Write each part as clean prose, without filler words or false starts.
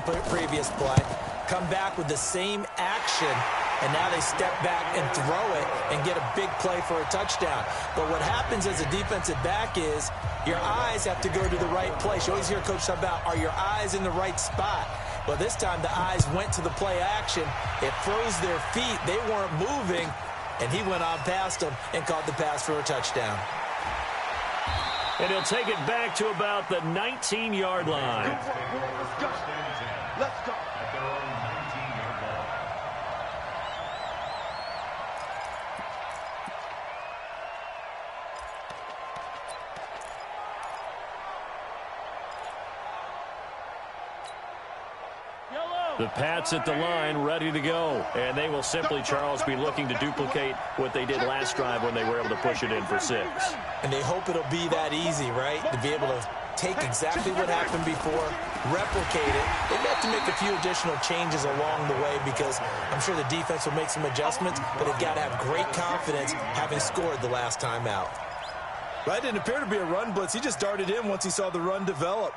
previous play, come back with the same action, and now they step back and throw it and get a big play for a touchdown. But what happens as a defensive back is your eyes have to go to the right place. You always hear Coach talk about, are your eyes in the right spot? Well, this time the eyes went to the play action. It froze their feet. They weren't moving, and he went on past them and caught the pass for a touchdown. And he'll take it back to about the 19-yard line. Let's go. Let's go. The Pats at the line, ready to go. And they will simply, Charles, be looking to duplicate what they did last drive when they were able to push it in for 6. And they hope it'll be that easy, right? To be able to take exactly what happened before, replicate it. They have to make a few additional changes along the way because I'm sure the defense will make some adjustments, but they've got to have great confidence having scored the last time out. Right, didn't appear to be a run blitz. He just darted in once he saw the run develop.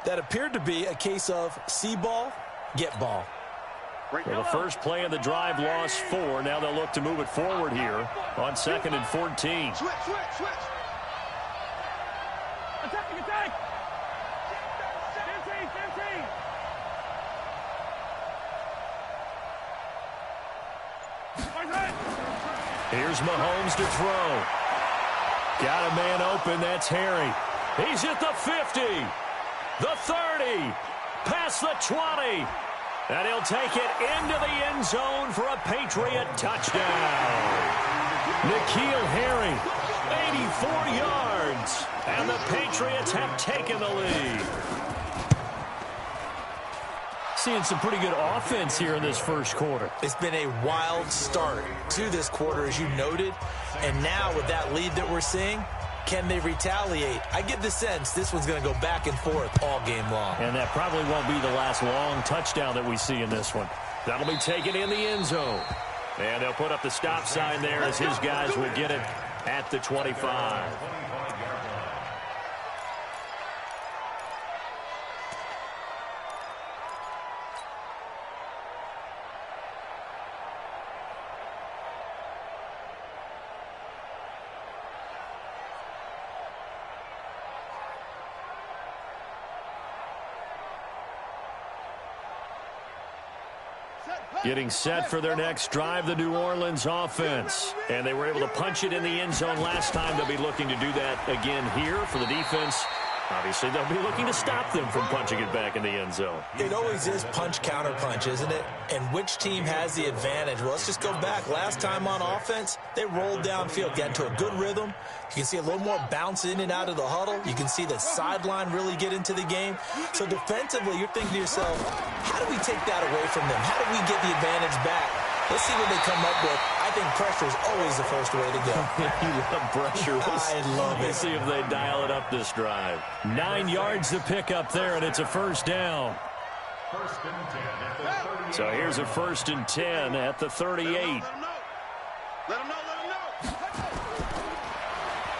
That appeared to be a case of see ball, get ball. Well, the first play of the drive lost 4. Now they'll look to move it forward here on 2nd and 14. Switch. Attack. Here's Mahomes to throw. Got a man open. That's Harry. He's at the 50, the 30, past the 20. And he'll take it into the end zone for a Patriot touchdown. N'Keal Harry, 84 yards. And the Patriots have taken the lead. Seeing some pretty good offense here in this first quarter. It's been a wild start to this quarter, as you noted. And now with that lead that we're seeing, can they retaliate? I get the sense this one's going to go back and forth all game long. And that probably won't be the last long touchdown that we see in this one. That'll be taken in the end zone. And they'll put up the stop sign there as his guys will get it at the 25. Getting set for their next drive, the New Orleans offense. And they were able to punch it in the end zone last time. They'll be looking to do that again here for the defense. Obviously, they'll be looking to stop them from punching it back in the end zone. It always is punch, counter punch, isn't it? And which team has the advantage? Well, let's just go back. Last time on offense, they rolled downfield, got into a good rhythm. You can see a little more bounce in and out of the huddle. You can see the sideline really get into the game. So defensively, you're thinking to yourself, how do we take that away from them? How do we get the advantage back? Let's see what they come up with. I think pressure is always the first way to go. You love pressure. I love it. Let's see if they dial it up this drive. 9 yards to pick up there, and it's a first down. So here's a 1st and 10 at the 38. Let him know.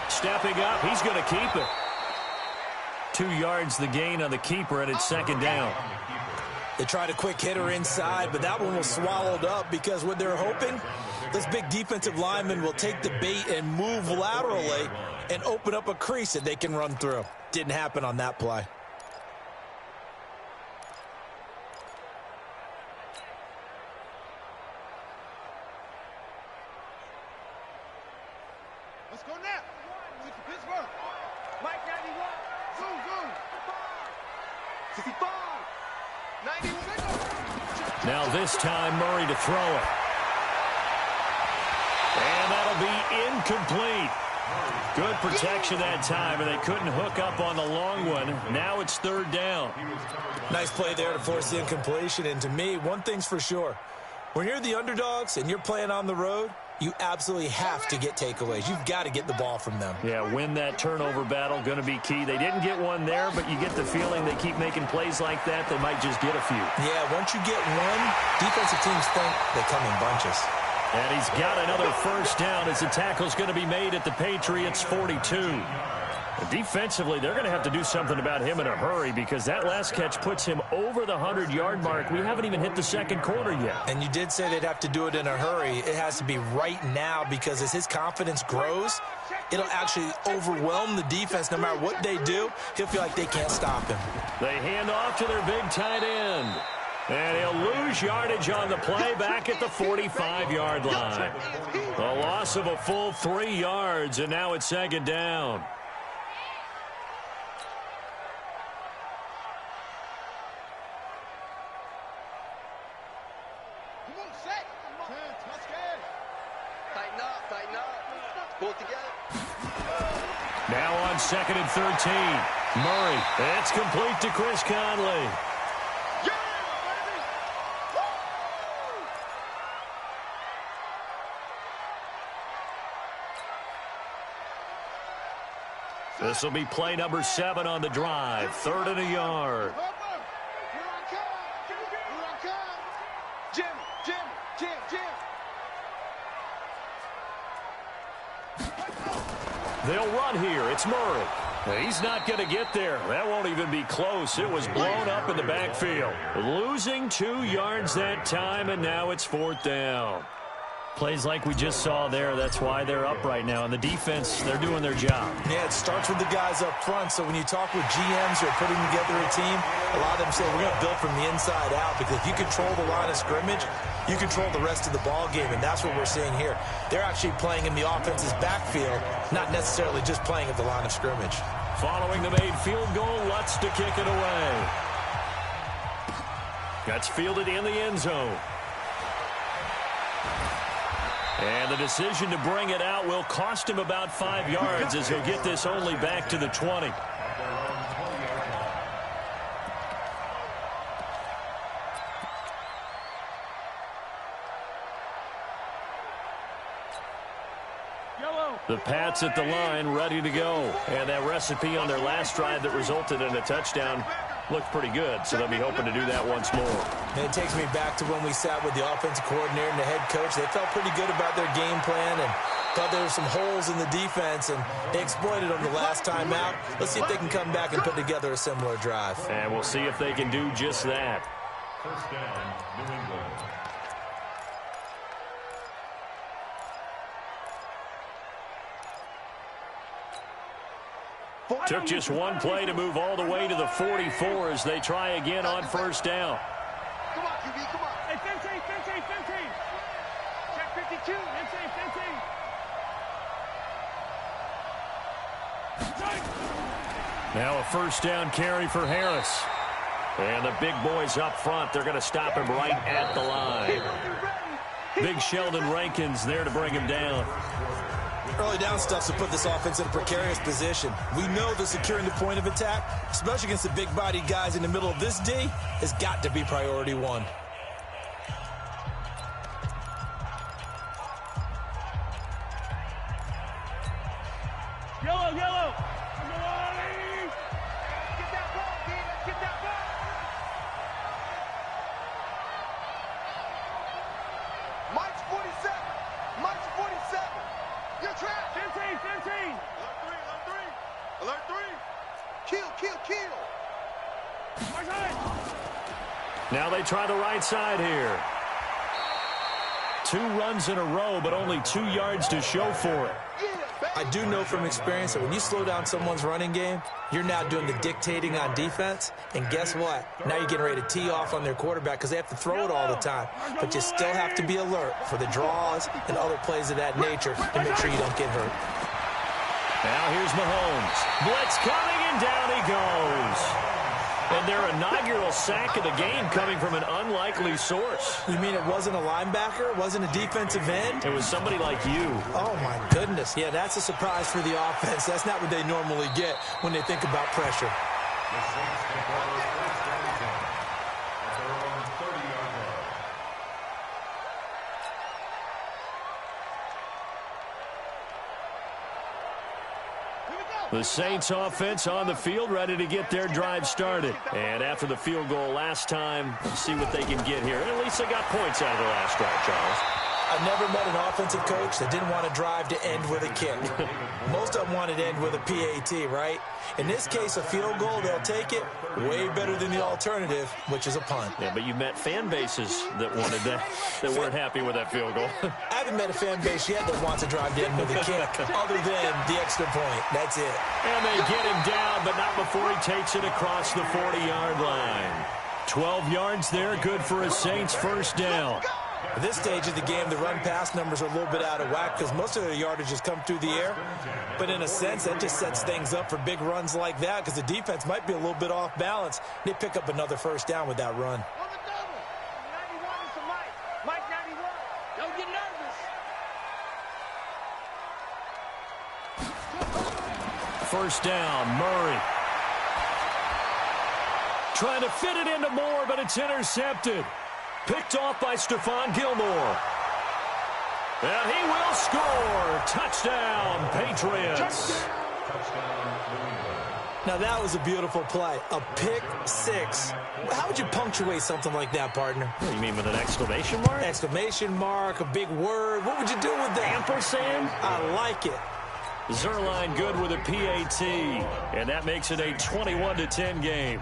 Stepping up, he's going to keep it. 2 yards the gain on the keeper, and it's 2nd down. They tried a quick hitter inside, but that one was swallowed up because what they're hoping, this big defensive lineman will take the bait and move laterally and open up a crease that they can run through. Didn't happen on that play. Let's go now. Pittsburgh. Mike 91. Zoom. 65. 96. Now this time, Murray to throw it. And that'll be incomplete. Good protection that time, and they couldn't hook up on the long one. Now it's 3rd down. Nice play there to force the incompletion. And to me, one thing's for sure. When you're the underdogs and you're playing on the road, you absolutely have to get takeaways. You've got to get the ball from them. Yeah, win that turnover battle, going to be key. They didn't get one there, but you get the feeling they keep making plays like that, they might just get a few. Yeah, once you get one, defensive teams think they come in bunches. And he's got another 1st down as the tackle's going to be made at the Patriots' 42. Defensively, they're going to have to do something about him in a hurry because that last catch puts him over the 100-yard mark. We haven't even hit the second quarter yet. And you did say they'd have to do it in a hurry. It has to be right now because as his confidence grows, it'll actually overwhelm the defense. No matter what they do, he'll feel like they can't stop him. They hand off to their big tight end. And he'll lose yardage on the play back at the 45-yard line. A loss of a full 3 yards, and now it's second down. Now on 2nd and 13. Murray. It's complete to Chris Conley. This will be play number 7 on the drive. 3rd and a yard. They'll run here. It's Murray. He's not going to get there. That won't even be close. It was blown up in the backfield. Losing 2 yards that time, and now it's 4th down. Plays like we just saw there. That's why they're up right now. And the defense, they're doing their job. Yeah, it starts with the guys up front. So when you talk with GMs who are putting together a team, a lot of them say we're going to build from the inside out because if you control the line of scrimmage, you control the rest of the ball game, and that's what we're seeing here. They're actually playing in the offense's backfield, not necessarily just playing at the line of scrimmage. Following the made field goal, Lutz to kick it away. That's fielded in the end zone. And the decision to bring it out will cost him about 5 yards as he'll get this only back to the 20. The Pats at the line, ready to go. And that recipe on their last drive that resulted in a touchdown looked pretty good, so they'll be hoping to do that once more. And it takes me back to when we sat with the offensive coordinator and the head coach. They felt pretty good about their game plan and thought there were some holes in the defense, and they exploited them the last time out. Let's see if they can come back and put together a similar drive. And we'll see if they can do just that. First down, New England. Took just one play to move all the way to the 44 as they try again on first down. Come on, QB, come on. Hey, 15. Check 52, inside 15. Now a first down carry for Harris. And the big boys up front, they're going to stop him right at the line. Big Sheldon Rankins there to bring him down. Early down stuff to put this offense in a precarious position. We know that securing the point of attack, especially against the big-bodied guys in the middle of this D, has got to be priority one. Yellow. Get that ball, kid. Get that ball. Mike's 47. You're trapped. 15. Alert 3. Kill. Now they try the right side here. 2 runs in a row, but only 2 yards to show for it. I do know from experience that when you slow down someone's running game, you're now doing the dictating on defense. And guess what? Now you're getting ready to tee off on their quarterback because they have to throw it all the time. But you still have to be alert for the draws and other plays of that nature to make sure you don't get hurt. Now here's Mahomes. Blitz coming, and down he goes. And their inaugural sack of the game coming from an unlikely source. You mean it wasn't a linebacker? It wasn't a defensive end? It was somebody like you. Oh, my goodness. Yeah, that's a surprise for the offense. That's not what they normally get when they think about pressure. The Saints take over first down and 10 at their own 30-yard line. The Saints offense on the field, ready to get their drive started. And after the field goal last time, see what they can get here. At least they got points out of the last drive, Charles. I never met an offensive coach that didn't want to drive to end with a kick. Most of them wanted to end with a PAT, right? In this case, a field goal, they'll take it. Way better than the alternative, which is a punt. Yeah, but you met fan bases that wanted that, that weren't happy with that field goal. I haven't met a fan base yet that wants to drive to end with a kick, other than the extra point. That's it. And they get him down, but not before he takes it across the 40-yard line. 12 yards there, good for a Saints first down. At this stage of the game, the run-pass numbers are a little bit out of whack because most of their yardage has come through the air. But in a sense, that just sets things up for big runs like that because the defense might be a little bit off balance. They pick up another first down with that run. Mike 91. Don't get nervous. First down, Murray. Trying to fit it into Moore, but it's intercepted. Picked off by Stephon Gilmore. And he will score. Touchdown, Patriots. Now, that was a beautiful play. A pick six. How would you punctuate something like that, partner? What, you mean with an exclamation mark? Exclamation mark, a big word. What would you do with that? Ampersand? I like it. Zerline good with a PAT. And that makes it a 21-10 game.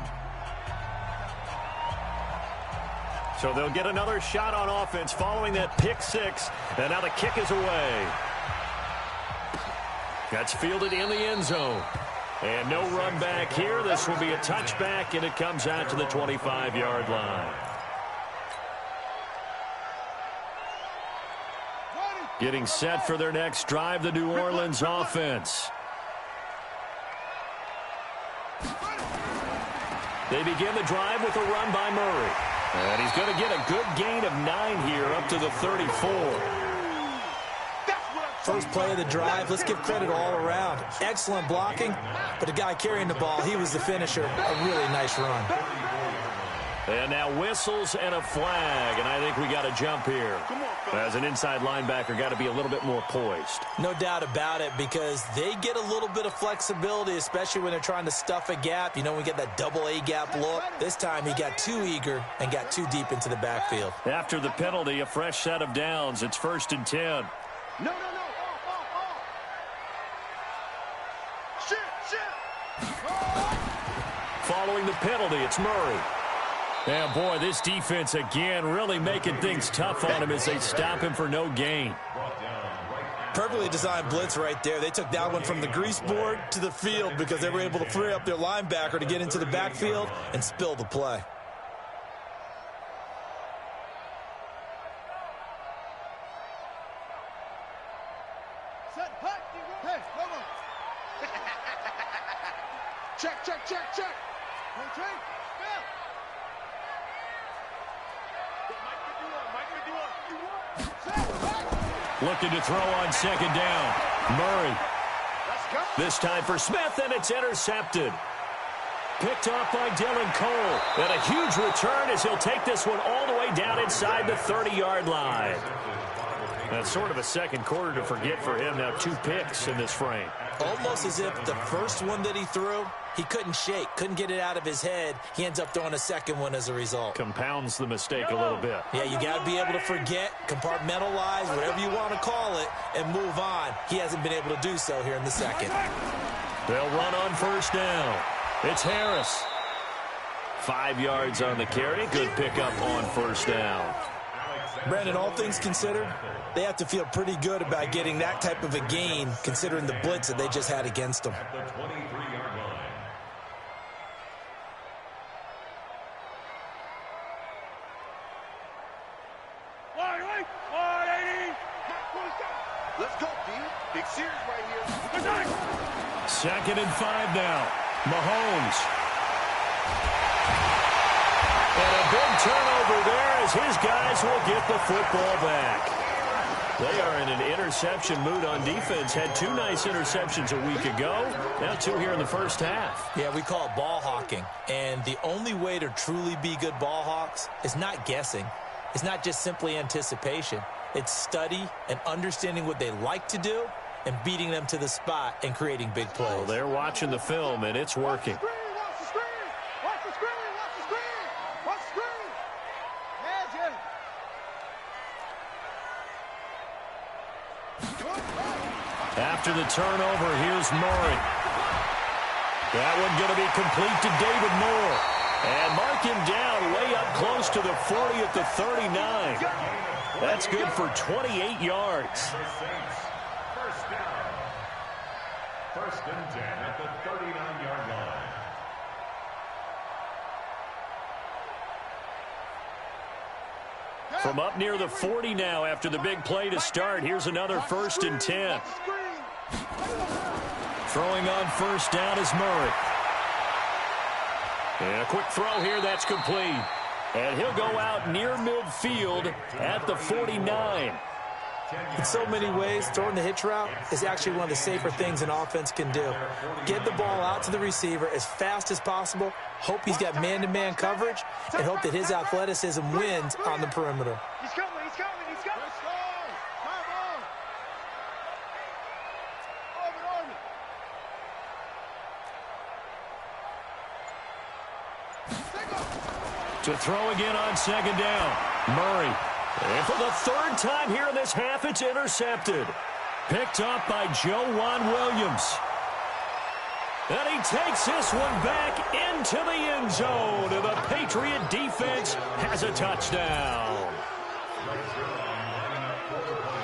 So they'll get another shot on offense following that pick six. And now the kick is away. That's fielded in the end zone. And no run back here. This will be a touchback, and it comes out to the 25-yard line. Getting set for their next drive, the New Orleans offense. They begin the drive with a run by Murray. And he's going to get a good gain of 9 here up to the 34. First play of the drive. Let's give credit all around. Excellent blocking, but the guy carrying the ball, he was the finisher. A really nice run. And now whistles and a flag, and I think we got a jump here. As an inside linebacker, got to be a little bit more poised. No doubt about it, because they get a little bit of flexibility, especially when they're trying to stuff a gap. You know, we get that double A gap look. This time he got too eager and got too deep into the backfield. After the penalty, a fresh set of downs. It's 1st and 10. No. Shit. Following the penalty, it's Murray. And boy, this defense again really making things tough on him as they stop him for no gain. Perfectly designed blitz right there. They took that one from the grease board to the field because they were able to free up their linebacker to get into the backfield and spill the play. Check. Looking to throw on 2nd down. Murray. This time for Smith, and it's intercepted. Picked off by Dylan Cole. And a huge return as he'll take this one all the way down inside the 30-yard line. That's sort of a second quarter to forget for him. Now 2 picks in this frame. Almost as if the first one that he threw, he couldn't shake, couldn't get it out of his head. He ends up throwing a second one as a result. Compounds the mistake a little bit. Yeah, you got to be able to forget, compartmentalize, whatever you want to call it, and move on. He hasn't been able to do so here in the second. They'll run on 1st down. It's Harris. 5 yards on the carry. Good pickup on 1st down. Brandon, all things considered, they have to feel pretty good about getting that type of a gain considering the blitz that they just had against them. Let's go, D. Big series right here. 2nd and 5 now. Mahomes. And a big turnover there as his guys will get the football back. They are in an interception mood on defense. Had 2 nice interceptions a week ago. Now 2 here in the first half. Yeah, we call it ball hawking. And the only way to truly be good ball hawks is not guessing. It's not just simply anticipation. It's study and understanding what they like to do and beating them to the spot and creating big plays. Well, they're watching the film, and it's working. Watch the screen. After the turnover, here's Murray. That one going to be complete to David Moore. And mark him down way up close to the 40 at the 39. That's good for 28 yards. First down. First and 10 at the 39-yard line. From up near the 40 now after the big play to start, here's another first and 10. Throwing on first down is Murray. And a quick throw here, that's complete. And he'll go out near midfield at the 49. In so many ways, throwing the hitch route is actually one of the safer things an offense can do. Get the ball out to the receiver as fast as possible, hope he's got man-to-man coverage, and hope that his athleticism wins on the perimeter. He's coming, he's coming, he's coming. To throw again on second down. Murray. And for the third time here in this half, it's intercepted. Picked up by Joejuan Williams. And he takes this one back into the end zone. And the Patriot defense has a touchdown.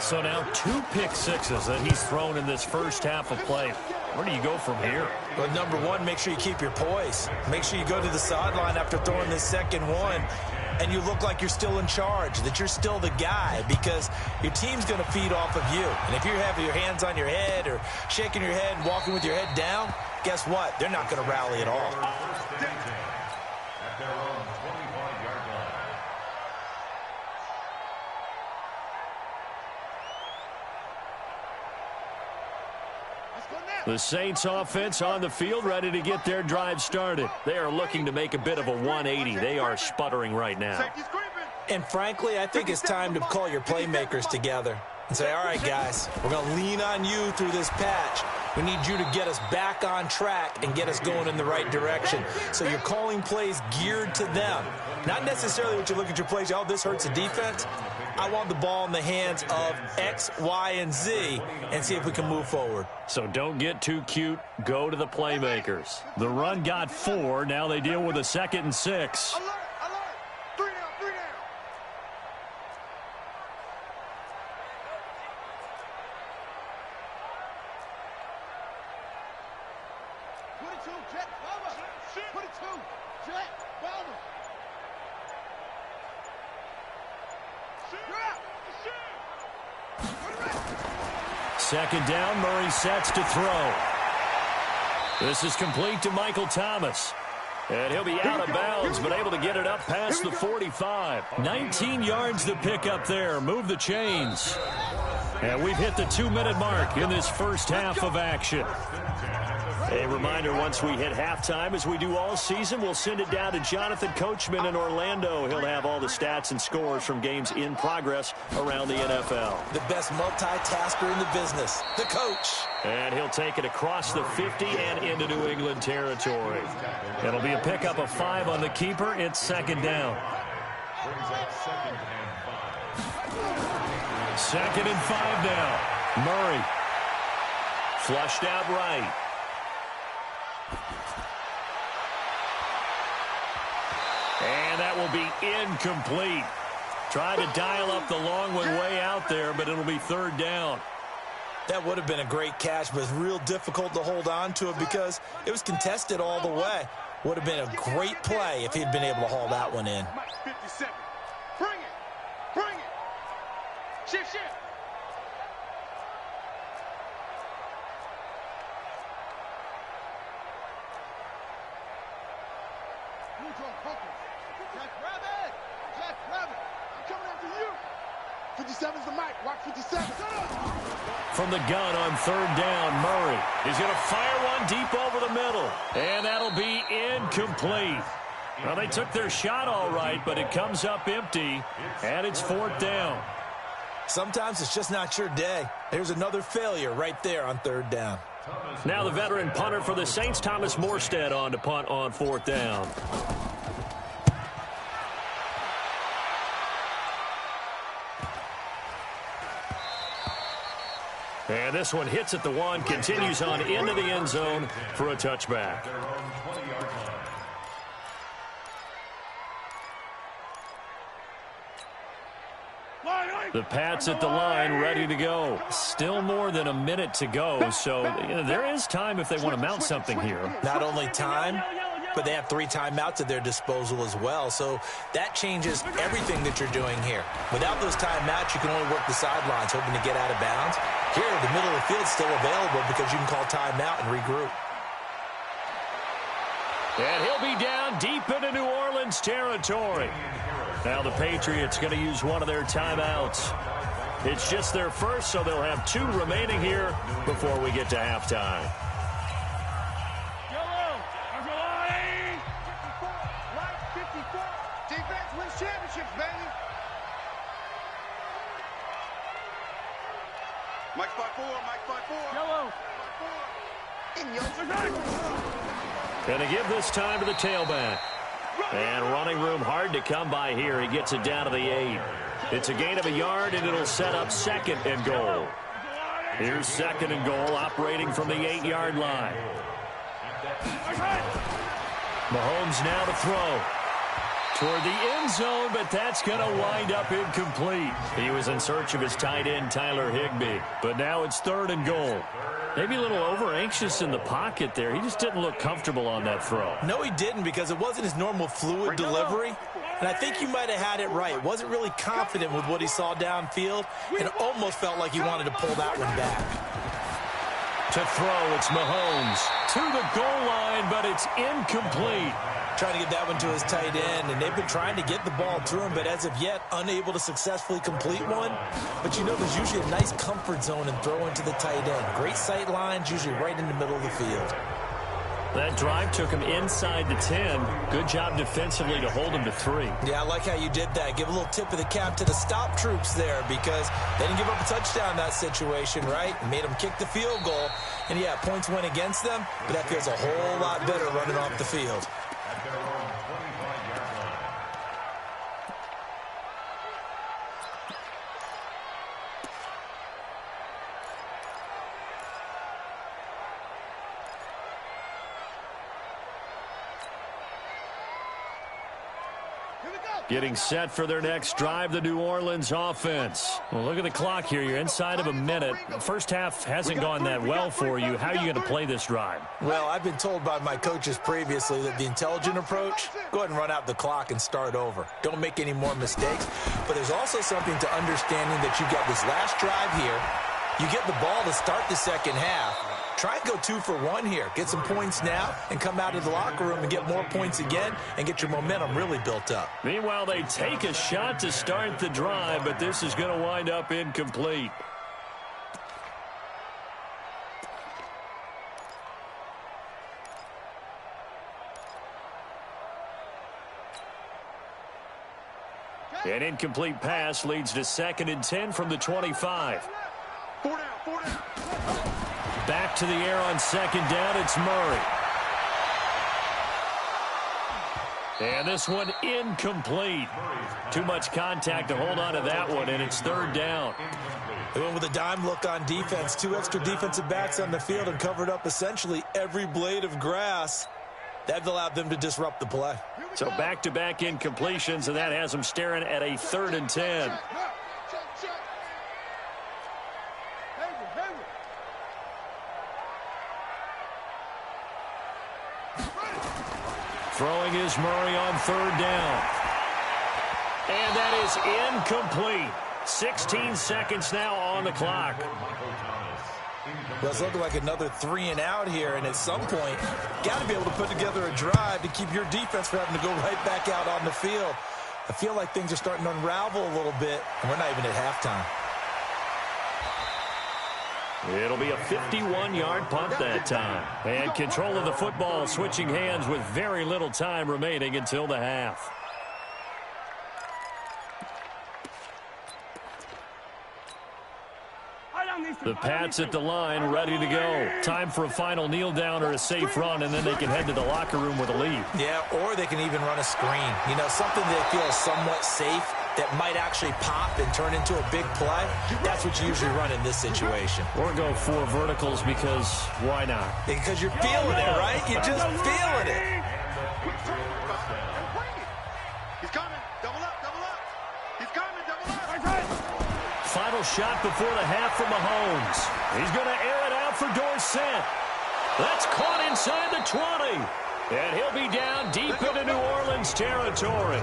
So now 2 pick sixes that he's thrown in this first half of play. Where do you go from here? Well, number one, make sure you keep your poise. Make sure you go to the sideline after throwing this second one, and you look like you're still in charge, that you're still the guy, because your team's going to feed off of you. And if you're having your hands on your head or shaking your head and walking with your head down, guess what? They're not going to rally at all. At their own 25-yard line. The Saints offense on the field, ready to get their drive started. They are looking to make a bit of a 180. They are sputtering right now. And frankly, I think it's time to call your playmakers together and say, all right, guys, we're going to lean on you through this patch. We need you to get us back on track and get us going in the right direction. So you're calling plays geared to them. Not necessarily what you look at your plays, oh, this hurts the defense. I want the ball in the hands of X, Y, and Z and see if we can move forward. So don't get too cute. Go to the playmakers. The run got 4. Now they deal with a 2nd and 6. Alert, alert. 3 down, 3 down. Jet, Bama. 22, Jet, Bama. Second down, Murray sets to throw. This is complete to Michael Thomas. And he'll be out of bounds, but able to get it up past the 45. 19 yards to pick up there. Move the chains. And we've hit the 2-minute mark in this first half of action. A reminder, once we hit halftime, as we do all season, we'll send it down to Jonathan Coachman in Orlando. He'll have all the stats and scores from games in progress around the NFL. The best multitasker in the business, the coach. And he'll take it across the 50 and into New England territory. It'll be a pickup of 5 on the keeper. It's second down. Second and 5 now. Murray. Flushed out right. And that will be incomplete. Try to dial up the long one way out there, but it'll be third down. That would have been a great catch, but it's real difficult to hold on to it because it was contested all the way. Would have been a great play if he'd been able to haul that one in. 57. Bring it. Bring it. Shift, shift. Jack Rabbit! Jack Rabbit! I'm coming after you! 57's the mic. Watch 57. From the gun on third down, Murray is going to fire one deep over the middle. And that'll be incomplete. Well, they took their shot all right, but it comes up empty, and it's fourth down. Sometimes it's just not your day. There's another failure right there on third down. Now the veteran punter for the Saints, Thomas Morstead, on to punt on fourth down. And this one hits at the 1, continues on into the end zone for a touchback. Their own 20-yard line. The Pats at the line, ready to go. Still more than a minute to go, so there is time if they want to mount something here. Not only time, but they have 3 timeouts at their disposal as well. So that changes everything that you're doing here. Without those timeouts, you can only work the sidelines, hoping to get out of bounds. Here, the middle of the field is still available because you can call timeout and regroup. And he'll be down deep into New Orleans territory. Now the Patriots going to use one of their timeouts. It's just their first, so they'll have 2 remaining here before we get to halftime. Defense wins championships, baby. Mike 5-4, Mike 5-4. Yellow. Going to give this time to the tailback. And running room hard to come by here. He gets it down to the 8. It's a gain of a yard, and it'll set up 2nd and goal. Here's 2nd and goal, operating from the 8-yard line. Mahomes now to throw. Toward the end zone, but that's going to wind up incomplete. He was in search of his tight end, Tyler Higbee. But now it's 3rd and goal. Maybe a little over-anxious in the pocket there. He just didn't look comfortable on that throw. No, he didn't, because it wasn't his normal fluid delivery. And I think you might have had it right. Wasn't really confident with what he saw downfield, and almost felt like he wanted to pull that one back. To throw, it's Mahomes. To the goal line, but it's incomplete. Trying to get that one to his tight end, and they've been trying to get the ball to him, but as of yet, unable to successfully complete one. But you know, there's usually a nice comfort zone in throwing to the tight end. Great sight lines, usually right in the middle of the field. That drive took him inside the 10. Good job defensively to hold him to 3. Yeah, I like how you did that. Give a little tip of the cap to the stop troops there, because they didn't give up a touchdown in that situation, right? Made them kick the field goal. And yeah, points went against them, but that feels a whole lot better running off the field. At their own 25-yard line. Getting set for their next drive, the New Orleans offense. Well, look at the clock here. You're inside of a minute. The first half hasn't gone that well for you. How are you going to play this drive? Well, I've been told by my coaches previously that the intelligent approach, go ahead and run out the clock and start over. Don't make any more mistakes. But there's also something to understanding that you got this last drive here. You get the ball to start the second half. Try and go 2 for 1 here. Get some points now and come out of the locker room and get more points again and get your momentum really built up. Meanwhile, they take a shot to start the drive, but this is going to wind up incomplete. An incomplete pass leads to 2nd and 10 from the 25. 4 down, 4 down. Back to the air on 2nd down, it's Murray. And this one incomplete. Too much contact to hold on to that one, and it's 3rd down. They went with a dime look on defense. 2 extra defensive backs on the field and covered up essentially every blade of grass. That allowed them to disrupt the play. So back-to-back incompletions, and that has them staring at a 3rd and 10. Throwing is Murray on 3rd down. And that is incomplete. 16 seconds now on the clock. Well, it's looking like another 3 and out here, and at some point, got to be able to put together a drive to keep your defense from having to go right back out on the field. I feel like things are starting to unravel a little bit, and we're not even at halftime. It'll be a 51-yard punt that time. And control of the football switching hands with very little time remaining until the half. The Pats at the line, ready to go. Time for a final kneel down or a safe run, and then they can head to the locker room with a lead. Yeah, or they can even run a screen. You know, something they feel somewhat safe that might actually pop and turn into a big play, that's what you usually run in this situation. Or go 4 verticals because why not? Because you're feeling it, right? You're just feeling it. He's coming. Double up, double up. He's coming, double up. Final shot before the half from Mahomes. He's going to air it out for Dorsett. That's caught inside the 20. And he'll be down deep into New Orleans territory.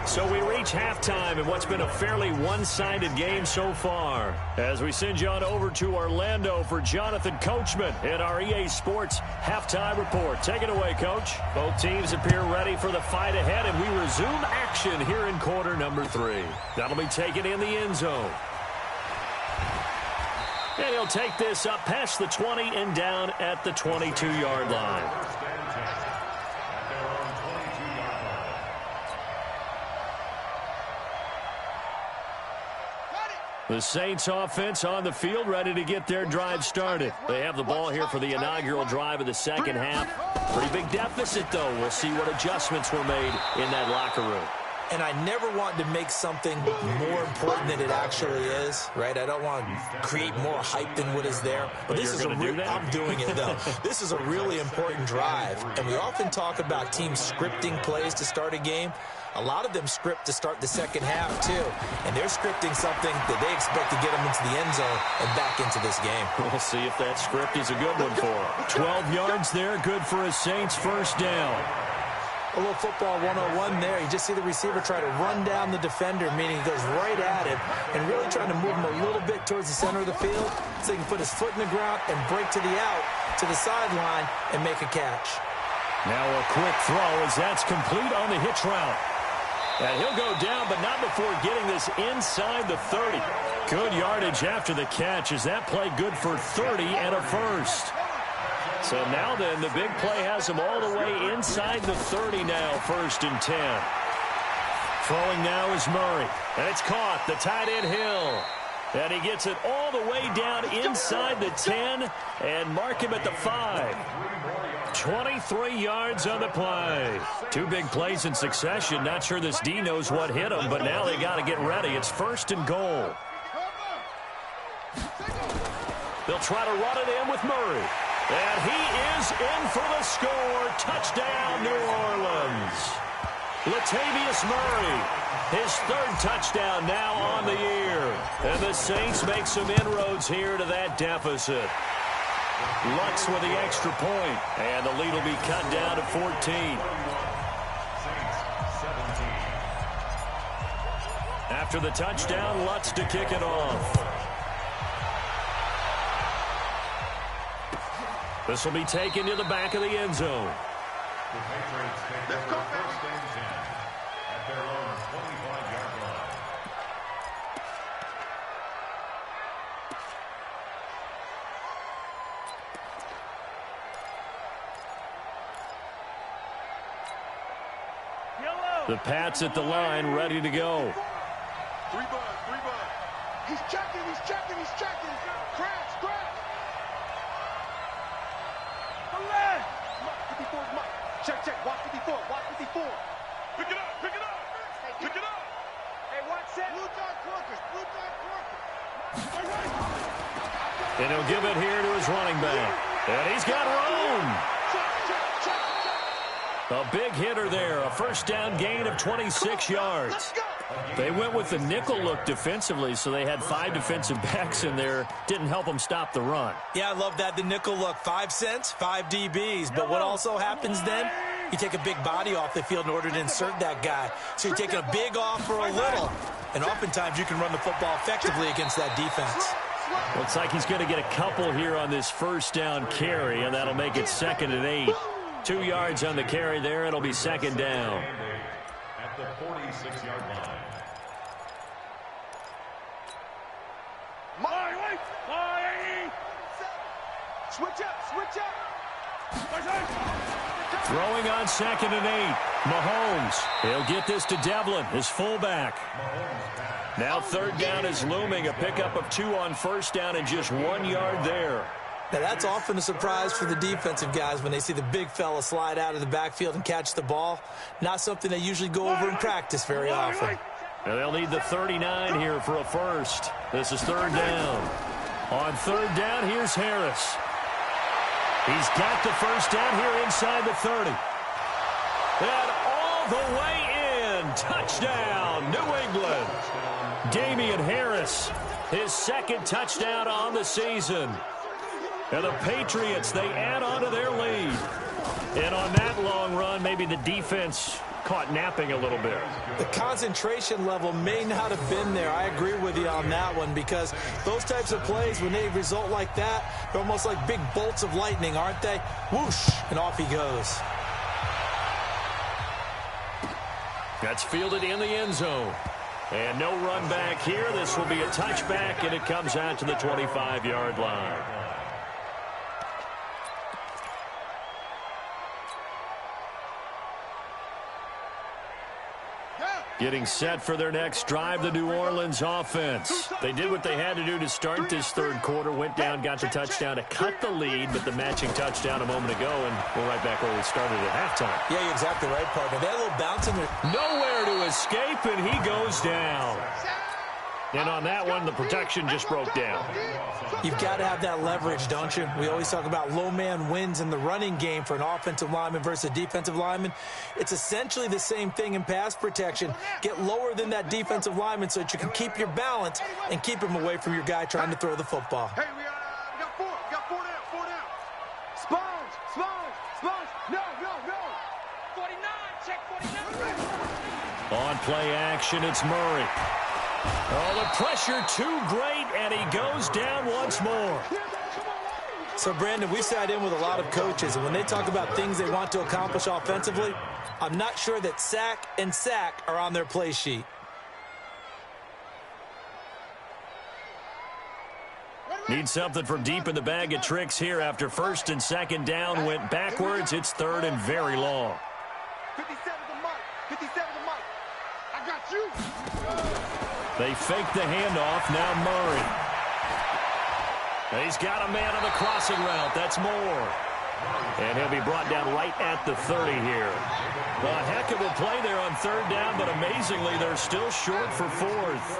So we reach halftime in what's been a fairly one-sided game so far. As we send you on over to Orlando for Jonathan Coachman in our EA Sports Halftime Report. Take it away, Coach. Both teams appear ready for the fight ahead, and we resume action here in quarter number 3. That'll be taken in the end zone. And he'll take this up past the 20 and down at the 22-yard line. The Saints offense on the field, ready to get their drive started. They have the ball here for the inaugural drive of the second half. Pretty big deficit, though. We'll see what adjustments were made in that locker room. And I never want to make something more important than it actually is, right? I don't want to create more hype than what is there. But this is I'm doing it, though. This is a really important drive. And we often talk about teams scripting plays to start a game. A lot of them script to start the second half, too. And they're scripting something that they expect to get them into the end zone and back into this game. We'll see if that script is a good one for them. 12 yards there, good for a Saints first down. A little football 101 there. You just see the receiver try to run down the defender, meaning he goes right at him and really trying to move him a little bit towards the center of the field so he can put his foot in the ground and break to the out, to the sideline, and make a catch. Now a quick throw as that's complete on the hitch route. And he'll go down, but not before getting this inside the 30. Good yardage after the catch as that play good for 30 and a first. So now then, the big play has him all the way inside the 30 now, 1st and 10. Throwing now is Murray, and it's caught, the tight end Hill. And he gets it all the way down inside the 10 and mark him at the 5. 23 yards on the play. 2 big plays in succession. Not sure this D knows what hit him, but now they got to get ready. It's 1st and goal. They'll try to run it in with Murray. And he is in for the score. Touchdown, New Orleans. Latavius Murray, his 3rd touchdown now on the year. And the Saints make some inroads here to that deficit. Lutz with the extra point, and the lead will be cut down to 14. After the touchdown, Lutz to kick it off. This will be taken to the back of the end zone. The Patriots take their first and 10 at their own 25-yard line. The Pats at the line, ready to go. 3 bud. He's checking. Crash. Check. Watch 54. Pick it up. Hey, watch that. Blue dot Corkers. And he'll give it here to his running back. And he's got room. A big hitter there. A first down gain of 26 yards. They went with the nickel look defensively, so they had 5 defensive backs in there. Didn't help them stop the run. Yeah, I love that, the nickel look. 5 cents, 5 DBs. But what also happens then, you take a big body off the field in order to insert that guy. So you're taking a big off for a little. And oftentimes you can run the football effectively against that defense. Looks like he's going to get a couple here on this first down carry, and that'll make it 2nd and 8. 2 yards on the carry there. It'll be 2nd down. At the 46-yard line. Switch up. Throwing on 2nd and 8. Mahomes. He'll get this to Devlin, his fullback. Now 3rd down is looming. A pickup of 2 on first down and just 1 yard there. Now, that's often a surprise for the defensive guys when they see the big fella slide out of the backfield and catch the ball. Not something they usually go over in practice very often. And they'll need the 39 here for a first. This is third down. On third down, here's Harris. He's got the first down here inside the 30. And all the way in. Touchdown, New England. Damian Harris, his second touchdown on the season. And the Patriots, they add on to their lead. And on that long run, maybe the defense caught napping a little bit. The concentration level may not have been there. I agree with you on that one, because those types of plays, when they result like that, they're almost like big bolts of lightning, aren't they? Whoosh, and off he goes. That's fielded in the end zone. And no run back here. This will be a touchback, and it comes out to the 25-yard line. Getting set for their next drive, the New Orleans offense. They did what they had to do to start this third quarter. Went down, got the touchdown to cut the lead, but the matching touchdown a moment ago, and we're right back where we started at halftime. Yeah, you're exactly right, partner. They had a little bounce in there. Nowhere to escape, and he goes down. And on that one, the protection just broke down. You've got to have that leverage, don't you? We always talk about low man wins in the running game for an offensive lineman versus a defensive lineman. It's essentially the same thing in pass protection. Get lower than that defensive lineman so that you can keep your balance and keep him away from your guy trying to throw the football. Hey, we got four. We got four down. Sponge. No. 49, check 49. On play action, it's Murray. Oh, the pressure too great, and he goes down once more. So, Brandon, we sat in with a lot of coaches, and when they talk about things they want to accomplish offensively, I'm not sure that sack and sack are on their play sheet. Need something from deep in the bag of tricks here after first and second down went backwards. It's third and very long. 57 to Mike. I got you. They fake the handoff. Now Murray. He's got a man on the crossing route. That's Moore. And he'll be brought down right at the 30 here. A heck of a play there on third down, but amazingly, they're still short for fourth.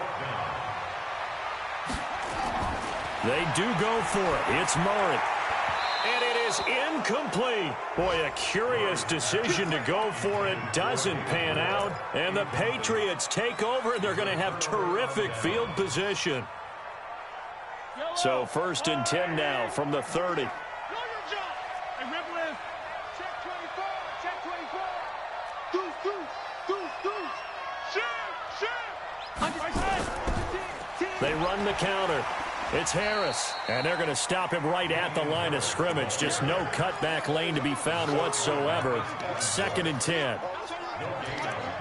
They do go for it. It's Murray. And it is incomplete. Boy, a curious decision to go for it. Doesn't pan out. And the Patriots take over, and they're going to have terrific field position. So first and 10 now from the 30. They run the counter. It's Harris, and they're going to stop him right at the line of scrimmage. Just no cutback lane to be found whatsoever. Second and 10.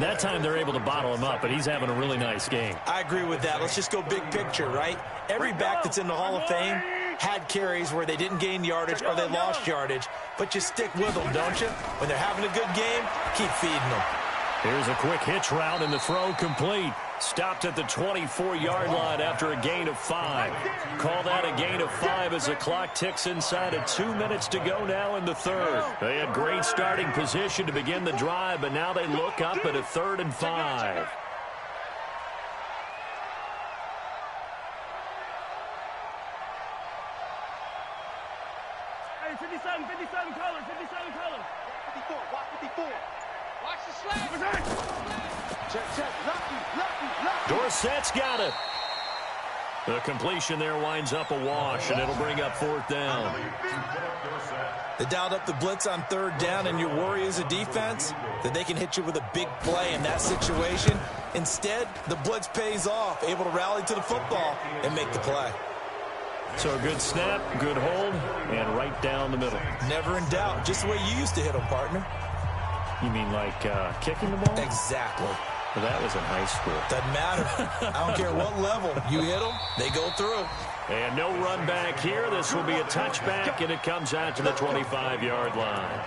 That time they're able to bottle him up, but he's having a really nice game. I agree with that. Let's just go big picture, right? Every back that's in the Hall of Fame had carries where they didn't gain yardage or they lost yardage, but you stick with them, don't you? When they're having a good game, keep feeding them. Here's a quick hitch route, and the throw complete. Stopped at the 24-yard line after a gain of 5. Call that a gain of 5 as the clock ticks inside of 2 minutes to go now in the third. They had great starting position to begin the drive, but now they look up at a 3rd and 5. Hey, 57 colors. 54, watch 54. Watch the slash. Check. Lucky. Dorsett's got it. The completion there winds up a wash, and it'll bring up 4th down. They dialed up the blitz on 3rd down, and your worry as a defense that they can hit you with a big play in that situation. Instead, the blitz pays off, able to rally to the football and make the play. So a good snap, good hold, and right down the middle. Never in doubt. Just the way you used to hit them, partner. You mean like kicking the ball? Exactly. Well, that was in high school. Doesn't matter. I don't care what level. You hit them, they go through. And no run back here. This will be a touchback, and it comes out to the 25-yard line.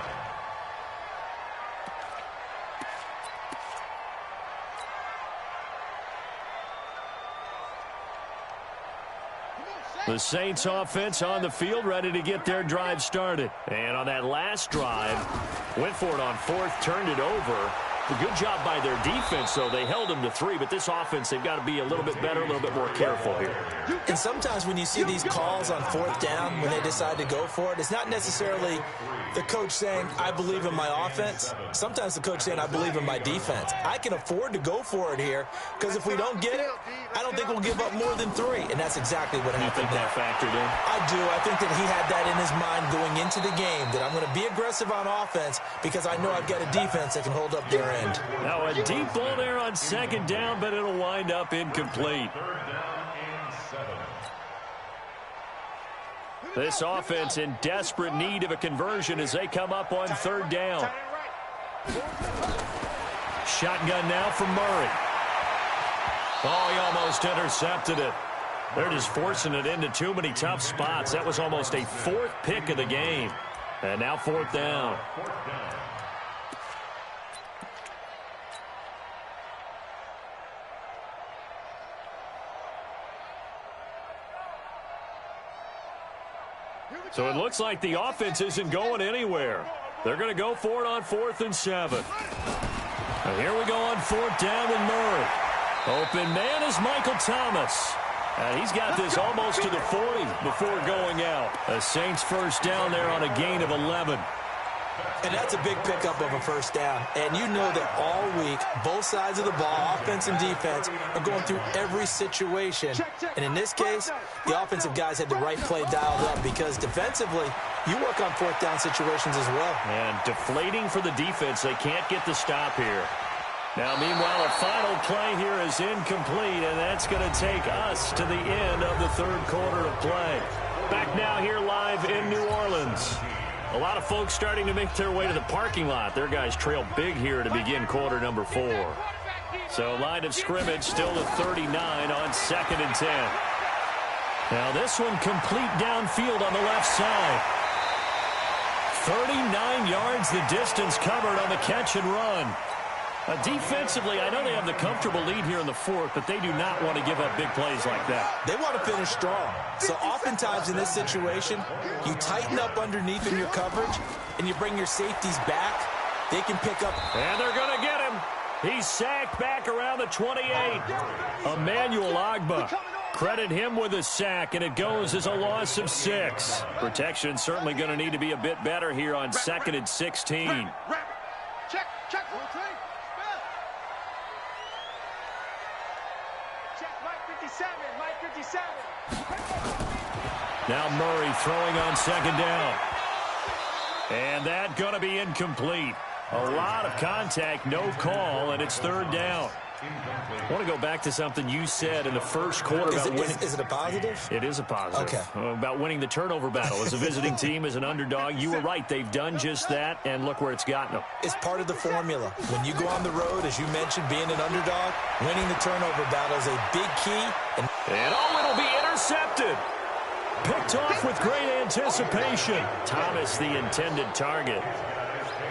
The Saints offense on the field, ready to get their drive started. And on that last drive, went for it on 4th, turned it over. A good job by their defense, so they held them to 3, but this offense, they've got to be a little bit better, a little bit more careful here. And sometimes when you see these calls on 4th down, when they decide to go for it, it's not necessarily the coach saying, I believe in my offense. Sometimes the coach saying, I believe in my defense. I can afford to go for it here, because if we don't get it, I don't think we'll give up more than 3. And that's exactly what happened there. You think that factored in? I do. I think that he had that in his mind going into the game, that I'm going to be aggressive on offense because I know I've got a defense that can hold up their end. Now a deep ball there on 2nd down, but it'll wind up incomplete. This offense in desperate need of a conversion as they come up on 3rd down. Shotgun now from Murray. Oh, he almost intercepted it. They're just forcing it into too many tough spots. That was almost a 4th pick of the game. And now 4th down. So it looks like the offense isn't going anywhere. They're going to go for it on 4th and 7. And here we go on 4th down with Murray. Open man is Michael Thomas. And he's got this almost to the 40 before going out. A Saints 1st down there on a gain of 11. And that's a big pickup of a 1st down. And you know that all week, both sides of the ball, offense and defense, are going through every situation. And in this case, the offensive guys had the right play dialed up because defensively, you work on 4th down situations as well. And deflating for the defense. They can't get the stop here. Now, meanwhile, a final play here is incomplete, and that's going to take us to the end of the 3rd quarter of play. Back now here live in New Orleans. A lot of folks starting to make their way to the parking lot. Their guys trail big here to begin quarter number 4. So line of scrimmage still at 39 on 2nd and 10. Now this one complete downfield on the left side. 39 yards the distance covered on the catch and run. Defensively, I know they have the comfortable lead here in the 4th, but they do not want to give up big plays like that. They want to finish strong. So oftentimes in this situation, you tighten up underneath in your coverage, and you bring your safeties back. They can pick up. And they're going to get him. He's sacked back around the 28. Emmanuel Agba. Credit him with a sack, and it goes as a loss of 6. Protection certainly going to need to be a bit better here on 2nd and 16. Check. Mike 57. Now Murray throwing on 2nd down. And that going to be incomplete. A lot of contact, no call, and it's 3rd down. I want to go back to something you said in the 1st quarter about winning. Is it a positive? It is a positive. Okay. About winning the turnover battle as a visiting team, as an underdog. You were right. They've done just that, and look where it's gotten them. It's part of the formula. When you go on the road, as you mentioned, being an underdog, winning the turnover battle is a big key. And it'll be intercepted. Picked off with great anticipation. Thomas, the intended target.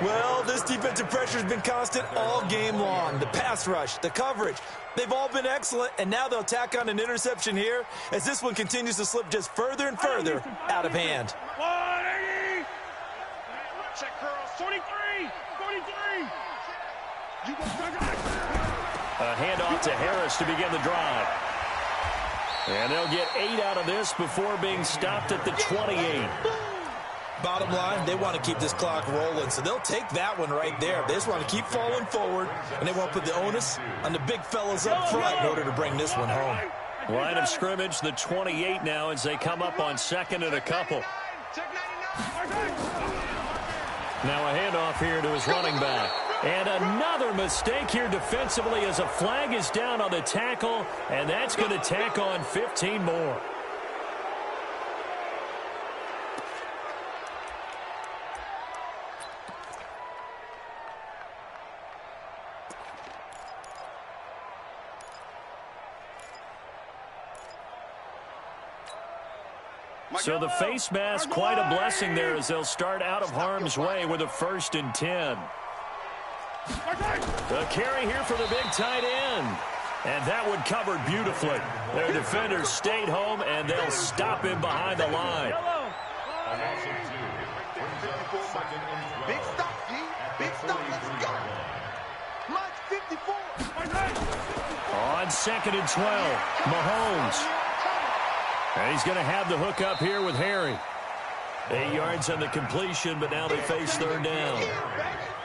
Well, this defensive pressure has been constant all game long. The pass rush, the coverage, they've all been excellent, and now they'll tack on an interception here as this one continues to slip just further and further out of hand. 180. Check girls. 43. A handoff to Harris to begin the drive. And they'll get 8 out of this before being stopped at the 28. Bottom line, they want to keep this clock rolling, so they'll take that one right there. They just want to keep falling forward, and they want to put the onus on the big fellas up front in order to bring this one home. Line of scrimmage, the 28 now as they come up on 2nd and a couple. Now a handoff here to his running back. And another mistake here defensively as a flag is down on the tackle, and that's going to tack on 15 more. So the face mask, quite a blessing there as they'll start out of harm's way with a 1st and 10. The carry here for the big tight end. And that one covered beautifully. Their defenders stayed home, and they'll stop him behind the line. Big stop, D. Big stop. Let's go. 2nd and 12. Mahomes. And he's going to have the hook up here with Harry. 8 yards on the completion, but now they face 3rd down.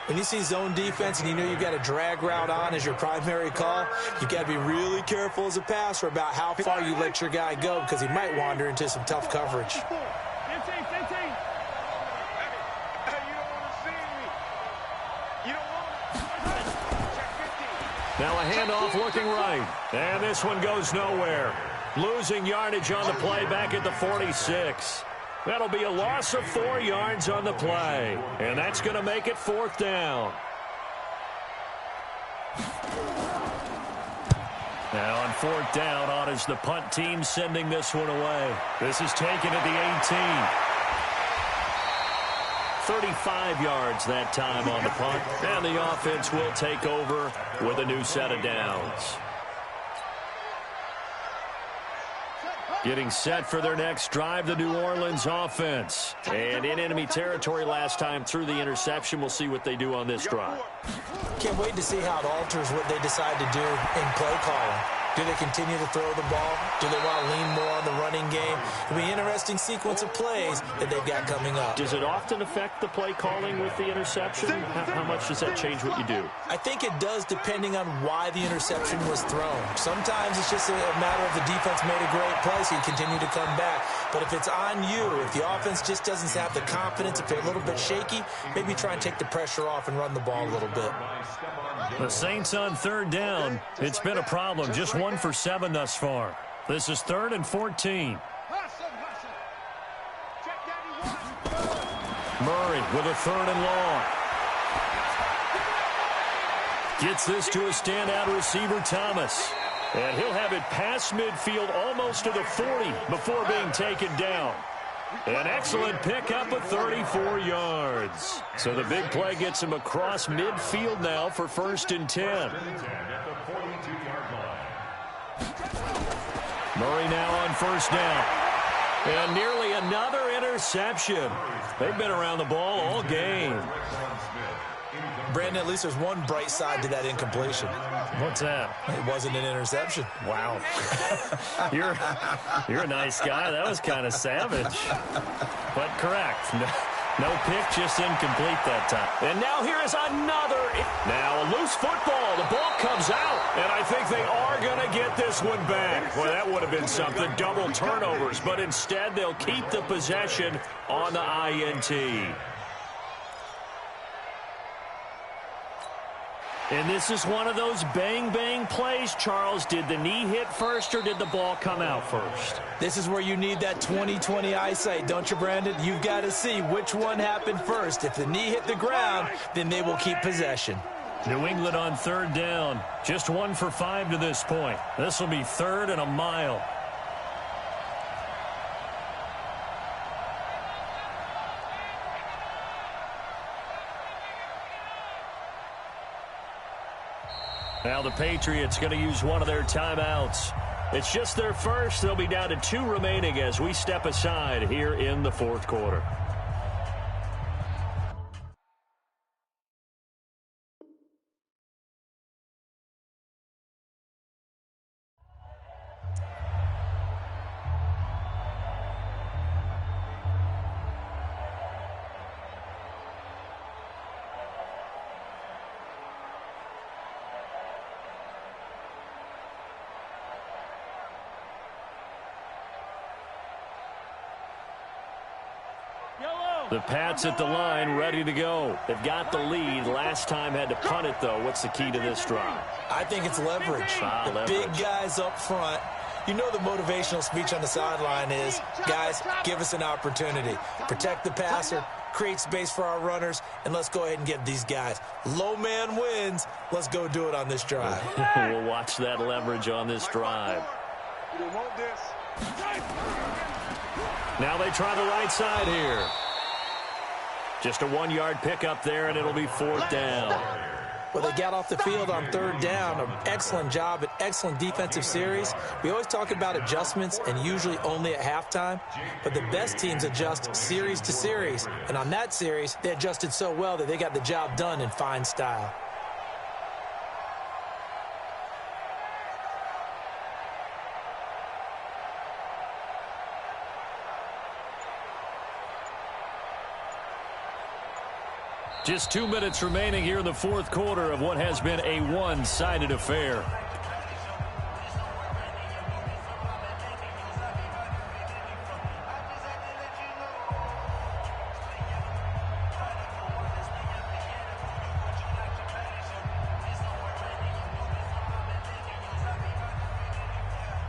When you see zone defense and you know you've got a drag route on as your primary call, you've got to be really careful as a passer about how far you let your guy go because he might wander into some tough coverage. Now a handoff looking right. And this one goes nowhere. Losing yardage on the play back at the 46. That'll be a loss of 4 yards on the play. And that's going to make it 4th down. Now on 4th down, on is the punt team sending this one away. This is taken at the 18. 35 yards that time on the punt. And the offense will take over with a new set of downs. Getting set for their next drive, the New Orleans offense. And in enemy territory last time through the interception. We'll see what they do on this drive. Can't wait to see how it alters what they decide to do in play calling. Do they continue to throw the ball? Do they want to lean more on the running game? It'll be an interesting sequence of plays that they've got coming up. Does it often affect the play calling with the interception? How much does that change what you do? I think it does depending on why the interception was thrown. Sometimes it's just a matter of the defense made a great play, so you continue to come back. But if it's on you, if the offense just doesn't have the confidence, if they're a little bit shaky, maybe try and take the pressure off and run the ball a little bit. The Saints on 3rd down. It's been a problem. Just 1 for 7 thus far. This is 3rd and 14. Murray with a 3rd and long. Gets this to a standout receiver, Thomas. And he'll have it past midfield almost to the 40 before being taken down. An excellent pickup of 34 yards. So the big play gets him across midfield now for 1st and 10. Murray now on 1st down. And nearly another interception. They've been around the ball all game. Brandon, at least there's one bright side to that incompletion. What's that? It wasn't an interception. Wow. You're a nice guy. That was kind of savage. But correct. No pick, just incomplete that time. And now here is another. Now a loose football. The ball comes out. And I think they are going to get this one back. Well, that would have been something. Double turnovers. But instead, they'll keep the possession on the INT. And this is one of those bang-bang plays, Charles. Did the knee hit first or did the ball come out first? This is where you need that 20/20 eyesight, don't you, Brandon? You've got to see which one happened first. If the knee hit the ground, then they will keep possession. New England on 3rd down. Just 1 for 5 to this point. This will be 3rd and a mile. Now the Patriots going to use one of their timeouts. It's just their first. They'll be down to 2 remaining as we step aside here in the 4th quarter. The Pats at the line, ready to go. They've got the lead. Last time had to punt it, though. What's the key to this drive? I think it's leverage. Big guys up front. You know the motivational speech on the sideline is, guys, give us an opportunity. Protect the passer, create space for our runners, and let's go ahead and give these guys. Low man wins. Let's go do it on this drive. We'll watch that leverage on this drive. Now they try the right side here. Just a 1-yard pickup there, and it'll be 4th down. Well, they got off the field on 3rd down. An excellent job, an excellent defensive series. We always talk about adjustments, and usually only at halftime. But the best teams adjust series to series. And on that series, they adjusted so well that they got the job done in fine style. Just 2 minutes remaining here in the fourth quarter of what has been a one-sided affair.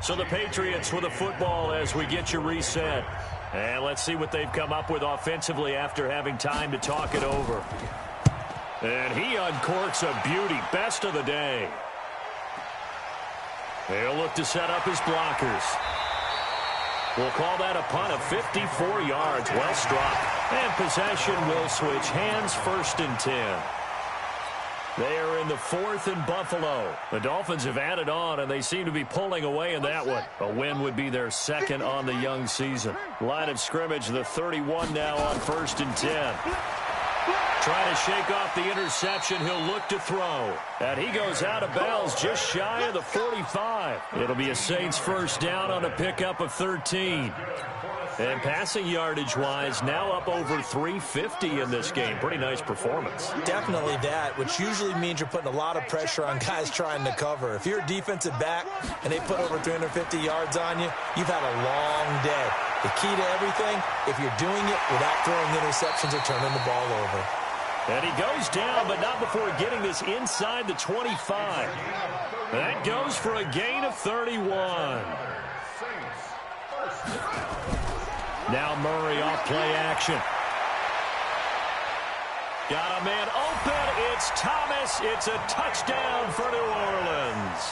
So the Patriots with the football as we get you reset. And let's see what they've come up with offensively after having time to talk it over. And he uncorks a beauty. Best of the day. They'll look to set up his blockers. We'll call that a punt of 54 yards. Well struck. And possession will switch hands, 1st and 10. They are in the 4th in Buffalo. The Dolphins have added on, and they seem to be pulling away in that one. A win would be their 2nd on the young season. Line of scrimmage, the 31 now on 1st and 10. Trying to shake off the interception. He'll look to throw. And he goes out of bounds just shy of the 45. It'll be a Saints 1st down on a pickup of 13. And passing yardage-wise, now up over 350 in this game. Pretty nice performance. Definitely that, which usually means you're putting a lot of pressure on guys trying to cover. If you're a defensive back and they put over 350 yards on you, you've had a long day. The key to everything, if you're doing it without throwing interceptions or turning the ball over. And he goes down, but not before getting this inside the 25. That goes for a gain of 31. Now Murray off play action. Got a man open. It's Thomas. It's a touchdown for New Orleans.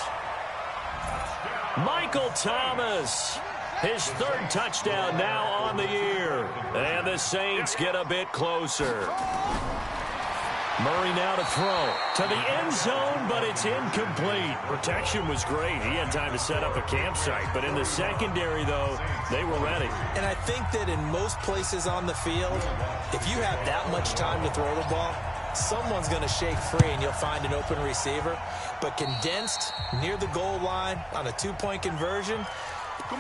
Michael Thomas. His 3rd touchdown now on the year. And the Saints get a bit closer. Murray now to throw to the end zone, but it's incomplete. Protection was great. He had time to set up a campsite, but in the secondary, though, they were ready. And I think that in most places on the field, if you have that much time to throw the ball, someone's going to shake free and you'll find an open receiver. But condensed near the goal line on a 2-point conversion,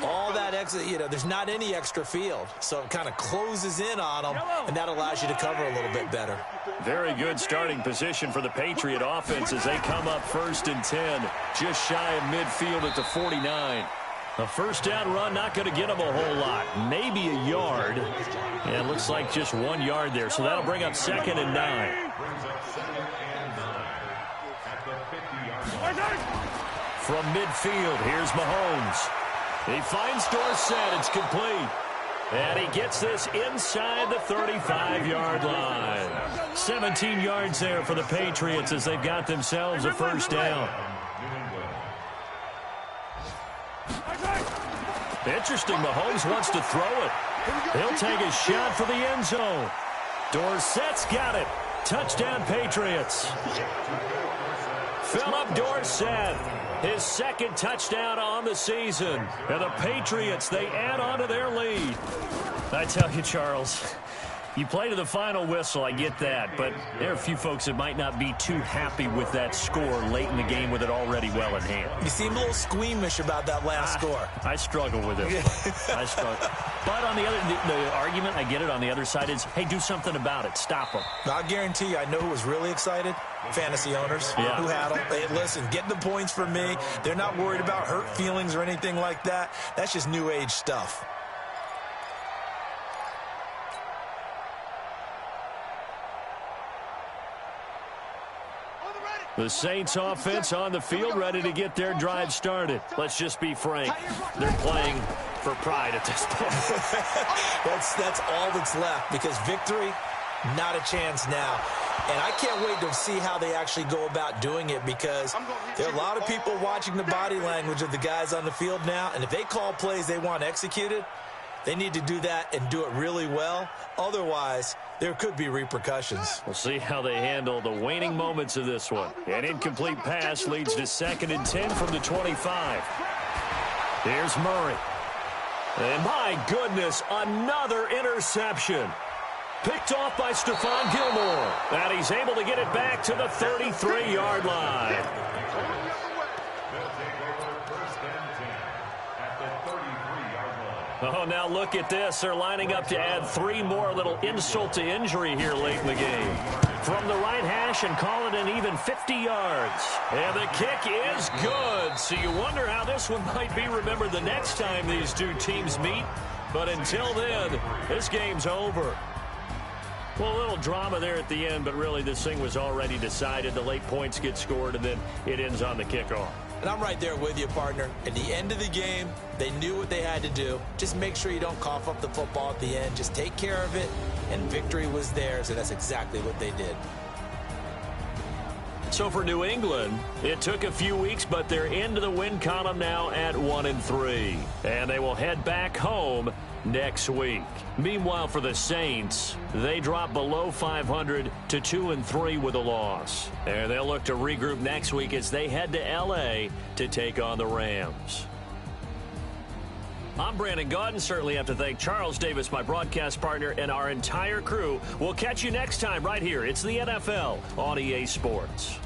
all that extra, there's not any extra field. So it kind of closes in on them, and that allows you to cover a little bit better. Very good starting position for the Patriot offense as they come up 1st and 10, just shy of midfield at the 49. A 1st down run, not going to get them a whole lot. Maybe a yard. And it looks like just 1 yard there. So that'll bring up 2nd and 9. From midfield, here's Mahomes. He finds Dorsett. It's complete. And he gets this inside the 35-yard line. 17 yards there for the Patriots as they've got themselves a 1st down. Interesting, Mahomes wants to throw it. He'll take a shot for the end zone. Dorsett's got it. Touchdown, Patriots. Philip Dorsett, his 2nd touchdown on the season. And the Patriots, they add on to their lead. I tell you, Charles, you play to the final whistle, I get that. But there are a few folks that might not be too happy with that score late in the game with it already well in hand. You seem a little squeamish about that last score. I struggle with it. I struggle. But on the other, the argument, I get it, on the other side is, hey, do something about it. Stop them. I'll guarantee you, I know who was really excited. Fantasy owners who had them. Hey, listen, get the points for me. They're not worried about hurt feelings or anything like that. That's just new age stuff. The Saints offense on the field ready to get their drive started. Let's just be frank. They're playing for pride at this point. That's all that's left because victory, not a chance now. And I can't wait to see how they actually go about doing it because there are a lot of people watching the body language of the guys on the field now. And if they call plays they want executed, they need to do that and do it really well. Otherwise, there could be repercussions. We'll see how they handle the waning moments of this one. An incomplete pass leads to 2nd and 10 from the 25. Here's Murray. And my goodness, another interception. Picked off by Stephon Gilmore. And he's able to get it back to the 33-yard line. Oh, now look at this. They're lining up to add 3 more. A little insult to injury here late in the game. from the right hash and call it an even 50 yards. And the kick is good. So you wonder how this one might be remembered the next time these two teams meet. But until then, this game's over. Well, a little drama there at the end, but really this thing was already decided. The late points get scored, and then it ends on the kickoff. And I'm right there with you, partner. At the end of the game, they knew what they had to do. Just make sure you don't cough up the football at the end. Just take care of it, and victory was theirs, and that's exactly what they did. So for New England, it took a few weeks, but they're into the win column now at 1-3. And they will head back home next week. Meanwhile, for the Saints, they drop below 500 to 2-3 with a loss. And they'll look to regroup next week as they head to L.A. to take on the Rams. I'm Brandon Gaudin. Certainly have to thank Charles Davis, my broadcast partner, and our entire crew. We'll catch you next time right here. It's the NFL on EA Sports.